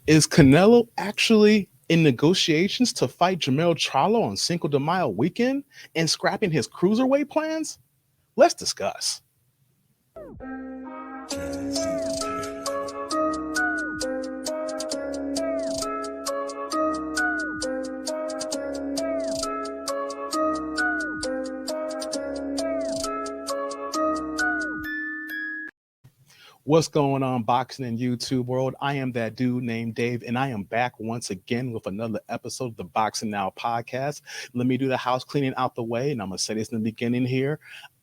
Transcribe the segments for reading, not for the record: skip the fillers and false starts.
Is Canelo actually in negotiations to fight Jermall Charlo on Cinco De Mayo weekend and scrapping his cruiserweight plans? Let's discuss. What's going on, boxing and YouTube world? I am that dude named Dave, and I am back once again with another episode of the Boxing Now podcast. Let me do the house cleaning out the way, and I'm going to say this in the beginning here.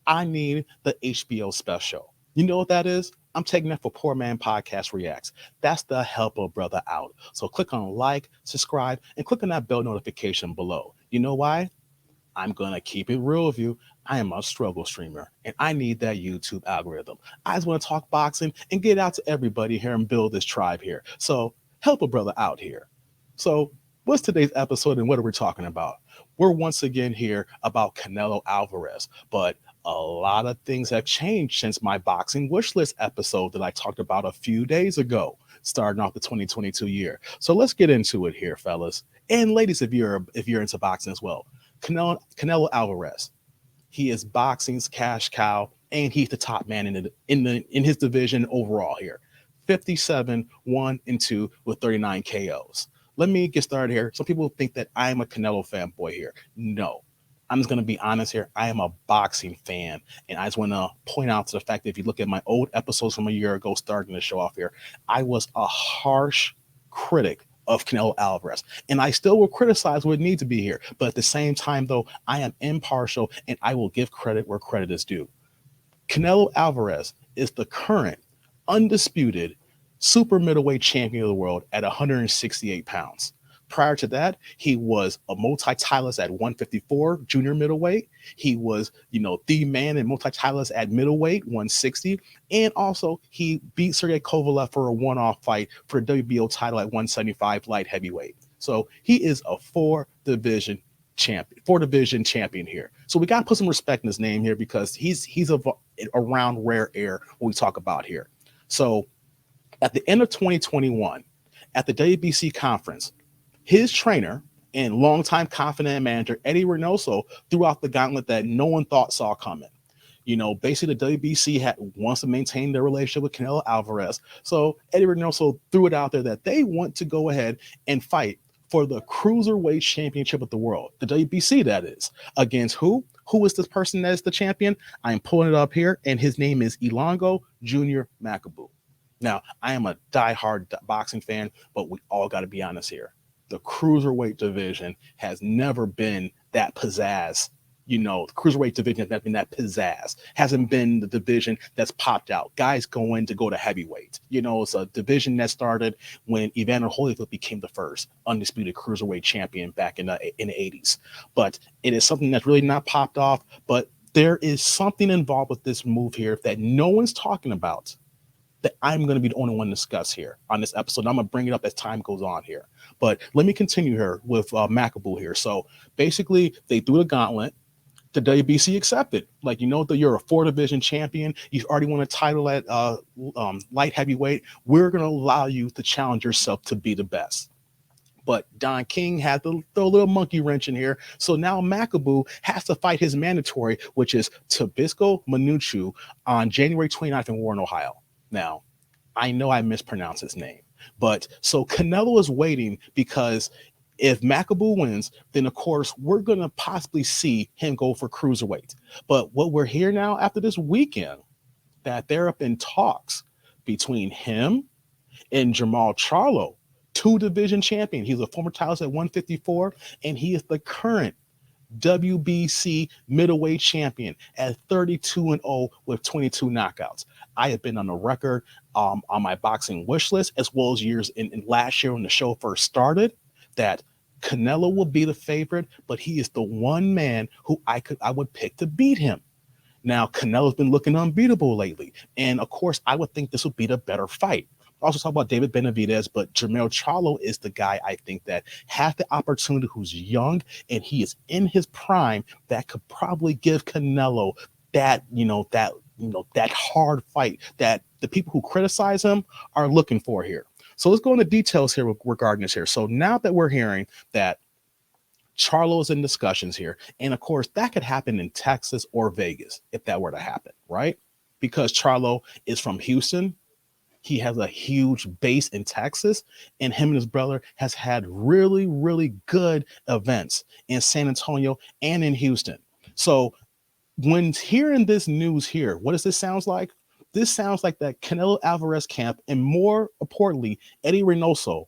I need the HBO special. You know what that is? I'm taking that for Poor Man Podcast Reacts. That's the help a brother out. So click on like, subscribe, and click on that bell notification below. You know why? I'm going to keep it real with you. I am a struggle streamer and I need that YouTube algorithm. I just want to talk boxing and get out to everybody here and build this tribe here. So help a brother out here. So what's today's episode and what are we talking about? We're once again here about Canelo Alvarez, but a lot of things have changed since my boxing wish list episode that I talked about a few days ago, starting off the 2022 year. So let's get into it here, fellas. And ladies, if you're into boxing as well. Canelo Alvarez. He is boxing's cash cow, and he's the top man in his division overall here. 57, 1-2 with 39 KOs. Let me get started here. Some people think that I'm a Canelo fanboy here. No. I'm just going to be honest here. I am a boxing fan, and I just want to point out to the fact that if you look at my old episodes from a year ago, starting to show off here, I was a harsh critic of Canelo Alvarez. And I still will criticize what needs to be here. But at the same time, though, I am impartial and I will give credit where credit is due. Canelo Alvarez is the current undisputed super middleweight champion of the world at 168 pounds. Prior to that, he was a multi-titleist at 154 junior middleweight. He was, the man in multi-titleist at middleweight 160. And also he beat Sergey Kovalev for a one-off fight for the WBO title at 175 light heavyweight. So he is a four division champion here. So we got to put some respect in his name here because he's around rare air when we talk about here. So at the end of 2021, at the WBC conference, his trainer and longtime confidant manager, Eddie Reynoso, threw out the gauntlet that no one thought saw coming. Basically the WBC wants to maintain their relationship with Canelo Alvarez. So Eddie Reynoso threw it out there that they want to go ahead and fight for the Cruiserweight Championship of the world. The WBC, that is. Against who? Who is this person that is the champion? I'm pulling it up here, and his name is Ilongo Jr. Makabu. Now, I am a diehard boxing fan, but we all got to be honest here. The cruiserweight division has never been that pizzazz. The cruiserweight division has never been that pizzazz. Hasn't been the division that's popped out. Guys going to go to heavyweight. It's a division that started when Evander Holyfield became the first undisputed cruiserweight champion back in the 80s. But it is something that's really not popped off. But there is something involved with this move here that no one's talking about, that I'm going to be the only one to discuss here on this episode. And I'm going to bring it up as time goes on here. But let me continue here with Makabu here. So basically, they threw the gauntlet. The WBC accepted. That you're a four division champion. You've already won a title at light heavyweight. We're going to allow you to challenge yourself to be the best. But Don King had to throw a little monkey wrench in here. So now Makabu has to fight his mandatory, which is Tabisco Manuchu on January 29th in Warren, Ohio. Now, I know I mispronounced his name, but so Canelo is waiting because if Makabu wins, then of course we're going to possibly see him go for cruiserweight. But what we're hearing now after this weekend, that there have been talks between him and Jermall Charlo, two division champion. He's a former titleist at 154, and he is the current WBC middleweight champion at 32-0 with 22 knockouts. I have been on the record on my boxing wish list, as well as years in last year when the show first started, that Canelo will be the favorite, but he is the one man who I would pick to beat him. Now, Canelo's been looking unbeatable lately, and of course, I would think this would be the better fight. Also talk about David Benavidez, but Jermall Charlo is the guy I think that has the opportunity, who's young and he is in his prime, that could probably give Canelo that hard fight that the people who criticize him are looking for here. So let's go into details here regarding this here. So now that we're hearing that Charlo is in discussions here, and of course that could happen in Texas or Vegas if that were to happen, right? Because Charlo is from Houston, he has a huge base in Texas, and him and his brother has had really, really good events in San Antonio and in Houston. So when hearing this news here, what does this sound like? This sounds like that Canelo Alvarez camp, and more importantly, Eddie Reynoso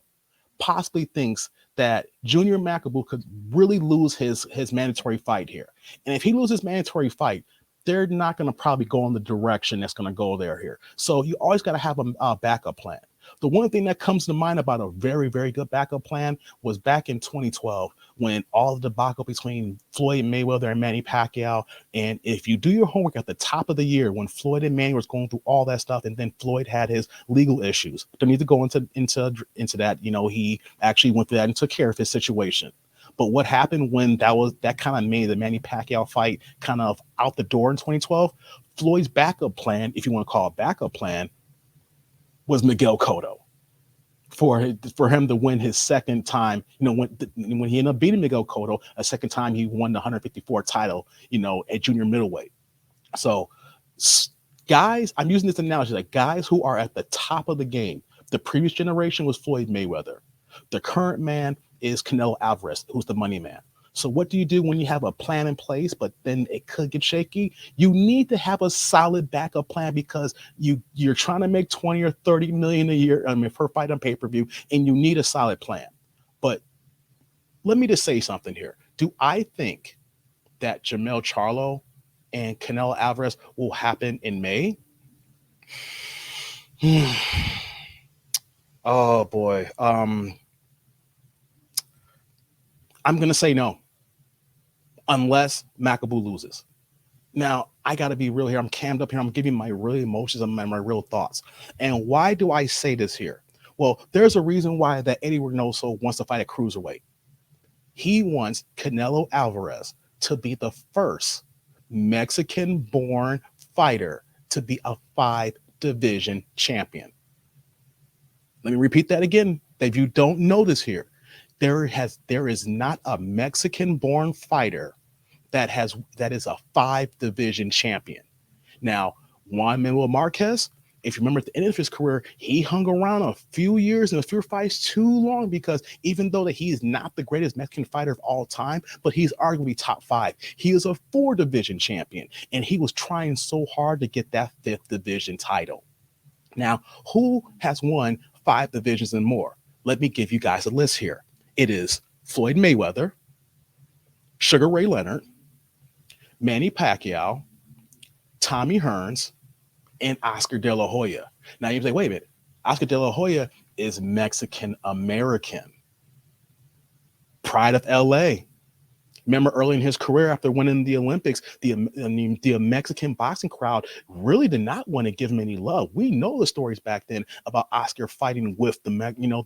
possibly thinks that Junior Makabu could really lose his mandatory fight here. And if he loses mandatory fight, they're not going to probably go in the direction that's going to go there here. So you always got to have a backup plan. The one thing that comes to mind about a very, very good backup plan was back in 2012 when all the debacle between Floyd Mayweather and Manny Pacquiao. And if you do your homework at the top of the year when Floyd and Manny was going through all that stuff, and then Floyd had his legal issues, don't need to go into that. You know, he actually went through that and took care of his situation. But what happened when that kind of made the Manny Pacquiao fight kind of out the door in 2012? Floyd's backup plan, if you want to call it backup plan, was Miguel Cotto for him to win his second time. You know, when he ended up beating Miguel Cotto a second time, he won the 154 title. You know, at junior middleweight. So, guys, I'm using this analogy like guys who are at the top of the game. The previous generation was Floyd Mayweather. The current man is Canelo Alvarez, who's the money man. So what do you do when you have a plan in place, but then it could get shaky? You need to have a solid backup plan because you're trying to make 20 or 30 million a year, per fight on pay-per-view, and you need a solid plan. But let me just say something here. Do I think that Jermall Charlo and Canelo Alvarez will happen in May? Oh boy. I'm going to say no, unless Makabu loses. Now, I got to be real here. I'm cammed up here. I'm giving my real emotions and my real thoughts. And why do I say this here? Well, there's a reason why that Eddie Reynoso wants to fight at cruiserweight. He wants Canelo Alvarez to be the first Mexican-born fighter to be a 5-division champion. Let me repeat that again. If you don't know this here, there is not a Mexican-born fighter that is a 5-division champion. Now, Juan Manuel Marquez, if you remember at the end of his career, he hung around a few years and a few fights too long because even though that he is not the greatest Mexican fighter of all time, but he's arguably top 5. He is a 4-division champion, and he was trying so hard to get that 5th division title. Now, who has won 5 divisions and more? Let me give you guys a list here. It is Floyd Mayweather, Sugar Ray Leonard, Manny Pacquiao, Tommy Hearns, and Oscar De La Hoya. Now you say, wait a minute, Oscar De La Hoya is Mexican American. Pride of LA. Remember early in his career after winning the Olympics, the Mexican boxing crowd really did not want to give him any love. We know the stories back then about Oscar fighting with the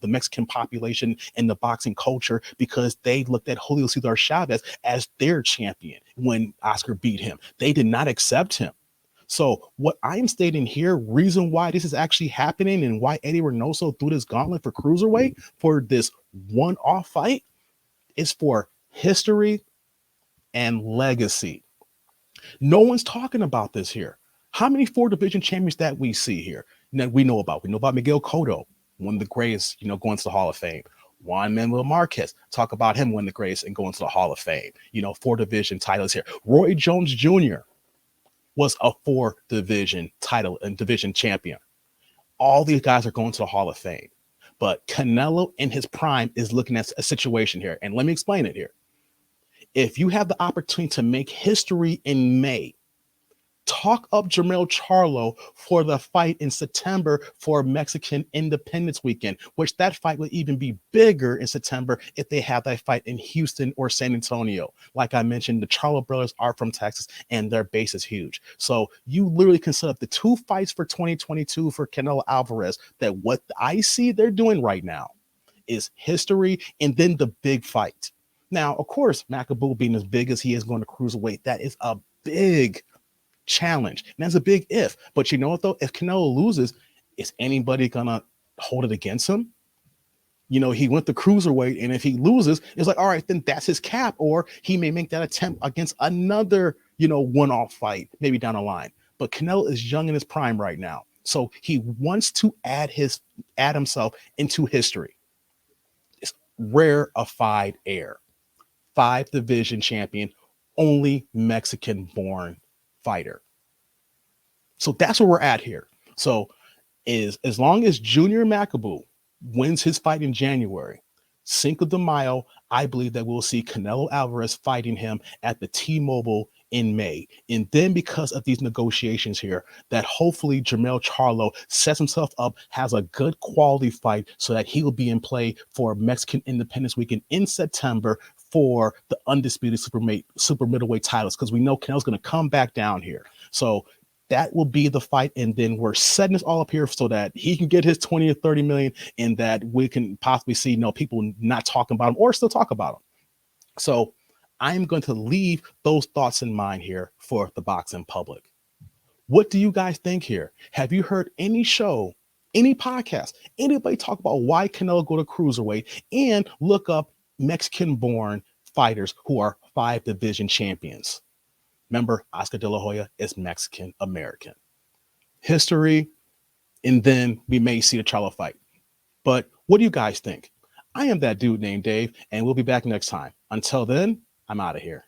Mexican population and the boxing culture because they looked at Julio Cesar Chavez as their champion when Oscar beat him. They did not accept him. So what I'm stating here, reason why this is actually happening and why Eddie Reynoso threw this gauntlet for cruiserweight for this one-off fight is for history and legacy. No one's talking about this here. How many 4-division champions that we see here that we know about? We know about Miguel Cotto, one of the greatest, going to the Hall of Fame. Juan Manuel Marquez, talk about him winning the greatest and going to the Hall of Fame. 4-division titles here. Roy Jones Jr. was a 4-division title and division champion. All these guys are going to the Hall of Fame. But Canelo in his prime is looking at a situation here. And let me explain it here. If you have the opportunity to make history in May, talk up Jermall Charlo for the fight in September for Mexican Independence Weekend, which that fight would even be bigger in September if they have that fight in Houston or San Antonio. Like I mentioned, the Charlo brothers are from Texas and their base is huge. So you literally can set up the 2 fights for 2022 for Canelo Alvarez that what I see they're doing right now is history and then the big fight. Now, of course, Makabu being as big as he is going to cruiserweight, that is a big challenge. And that's a big if. But you know what, though? If Canelo loses, is anybody going to hold it against him? he went the cruiserweight, and if he loses, it's like, all right, then that's his cap, or he may make that attempt against another, one-off fight, maybe down the line. But Canelo is young in his prime right now. So he wants to add himself into history. It's rarefied air. 5 division champion, only Mexican-born fighter. So that's where we're at here. So as long as Junior Makabu wins his fight in January, Cinco de Mayo, I believe that we'll see Canelo Alvarez fighting him at the T-Mobile in May. And then because of these negotiations here, that hopefully Jermall Charlo sets himself up, has a good quality fight so that he will be in play for Mexican Independence Weekend in September for the undisputed super middleweight titles, because we know Canelo's going to come back down here. So that will be the fight, and then we're setting this all up here so that he can get his 20 or 30 million, and that we can possibly see people not talking about him or still talk about him. So I'm going to leave those thoughts in mind here for the boxing public. What do you guys think here? Have you heard any show, any podcast, anybody talk about why Canelo go to cruiserweight and look up Mexican-born fighters who are 5-division champions? Remember, Oscar De La Hoya is Mexican-American. History, and then we may see the Charlo fight. But what do you guys think? I am that dude named Dave, and we'll be back next time. Until then, I'm out of here.